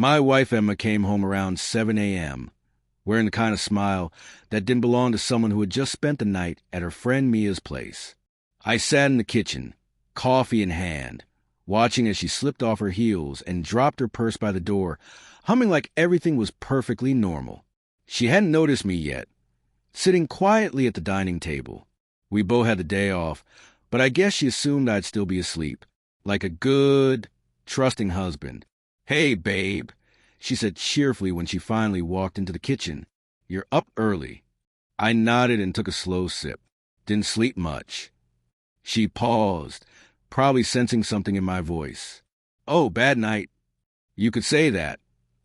My wife Emma came home around 7 a.m., wearing the kind of smile that didn't belong to someone who had just spent the night at her friend Mia's place. I sat in the kitchen, coffee in hand, watching as she slipped off her heels and dropped her purse by the door, humming like everything was perfectly normal. She hadn't noticed me yet, sitting quietly at the dining table. We both had the day off, but I guess she assumed I'd still be asleep, like a good, trusting husband. "Hey, babe," she said cheerfully when she finally walked into the kitchen. "You're up early." I nodded and took a slow sip. "Didn't sleep much." She paused, probably sensing something in my voice. "Oh, bad night." "You could say that,"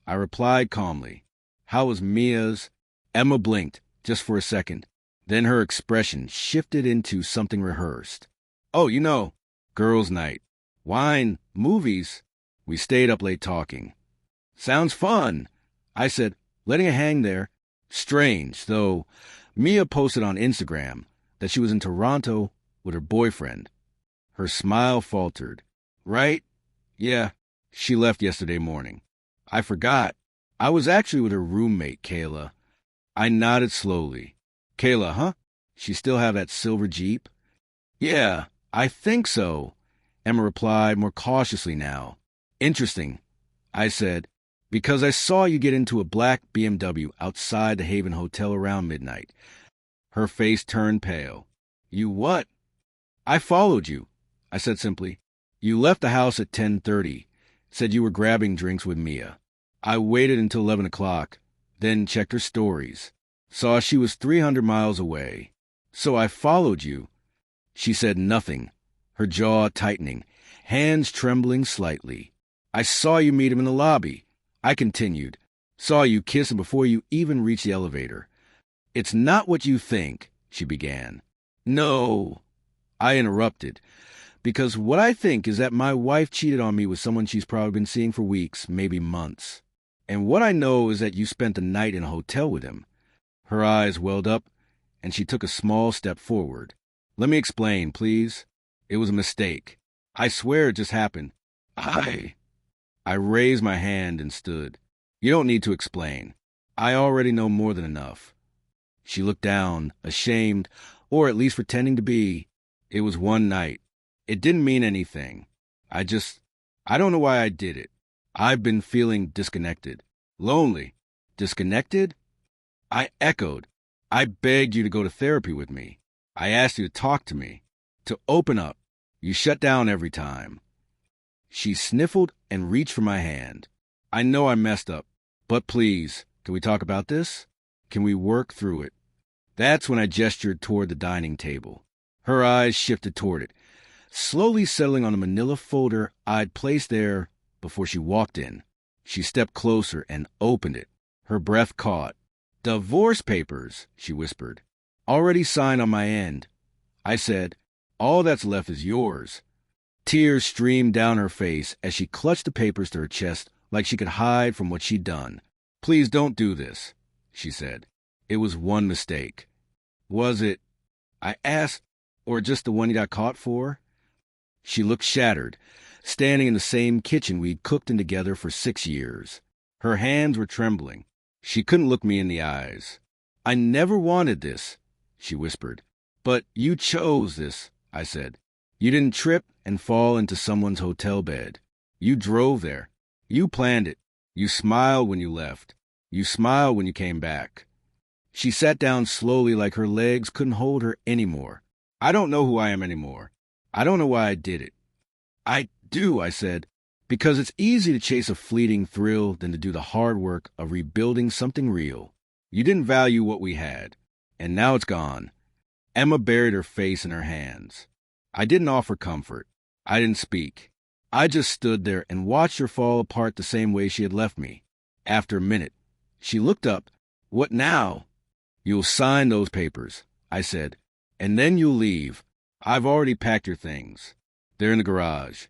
I replied calmly. "How was Mia's?" Emma blinked, just for a second. Then her expression shifted into something rehearsed. "Oh, girls' night. Wine, movies." We stayed up late talking. "Sounds fun," I said, letting it hang there. Strange, though. Mia posted on Instagram that she was in Toronto with her boyfriend. Her smile faltered. "Right? Yeah, she left yesterday morning." I forgot. I was actually with her roommate, Kayla. I nodded slowly. "Kayla, huh? She still have that silver Jeep?" "Yeah, I think so," Emma replied more cautiously now. "Interesting," I said, "because I saw you get into a black BMW outside the Haven Hotel around midnight." Her face turned pale. "You what?" "I followed you," I said simply. "You left the house at 10:30, said you were grabbing drinks with Mia. I waited until 11 o'clock, then checked her stories. Saw she was 300 miles away. So I followed you." She said nothing, her jaw tightening, hands trembling slightly. "I saw you meet him in the lobby," I continued. "Saw you kiss him before you even reached the elevator." "It's not what you think," she began. "No," I interrupted, "because what I think is that my wife cheated on me with someone she's probably been seeing for weeks, maybe months. And what I know is that you spent the night in a hotel with him." Her eyes welled up, and she took a small step forward. "Let me explain, please. It was a mistake. I swear it just happened." I raised my hand and stood. "You don't need to explain. I already know more than enough." She looked down, ashamed, or at least pretending to be. "It was one night. It didn't mean anything. I don't know why I did it. I've been feeling disconnected. Lonely." "Disconnected?" I echoed. "I begged you to go to therapy with me. I asked you to talk to me, to open up. You shut down every time." She sniffled and reached for my hand. "I know I messed up, but please, can we talk about this? Can we work through it?" That's when I gestured toward the dining table. Her eyes shifted toward it, slowly settling on a manila folder I'd placed there before she walked in. She stepped closer and opened it. Her breath caught. "Divorce papers," she whispered. "Already signed on my end." I said, "All that's left is yours." Tears streamed down her face as she clutched the papers to her chest like she could hide from what she'd done. "Please don't do this," she said. "It was one mistake." "Was it," I asked, "or just the one you got caught for?" She looked shattered, standing in the same kitchen we'd cooked in together for 6 years. Her hands were trembling. She couldn't look me in the eyes. "I never wanted this," she whispered. "But you chose this," I said. "You didn't trip and fall into someone's hotel bed. You drove there. You planned it. You smiled when you left. You smiled when you came back." She sat down slowly like her legs couldn't hold her anymore. "I don't know who I am anymore. I don't know why I did it." "I do," I said, "because it's easy to chase a fleeting thrill than to do the hard work of rebuilding something real. You didn't value what we had, and now it's gone." Emma buried her face in her hands. I didn't offer comfort. I didn't speak. I just stood there and watched her fall apart the same way she had left me. After a minute, she looked up. "What now?" "You'll sign those papers," I said, "and then you'll leave. I've already packed your things. They're in the garage."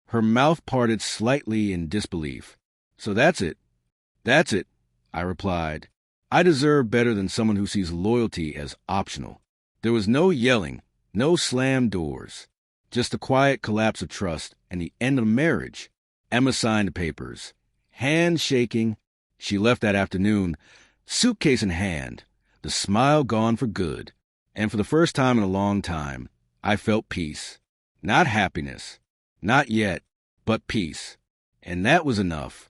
Her mouth parted slightly in disbelief. "So that's it?" "That's it," I replied. I deserve better than someone who sees loyalty as optional. There was no yelling, no slammed doors, just a quiet collapse of trust and the end of marriage. Emma signed the papers, Hand shaking. She left that afternoon, suitcase in hand, the smile gone for good. And for the first time in a long time, I felt peace. Not happiness. Not yet, but peace. And that was enough.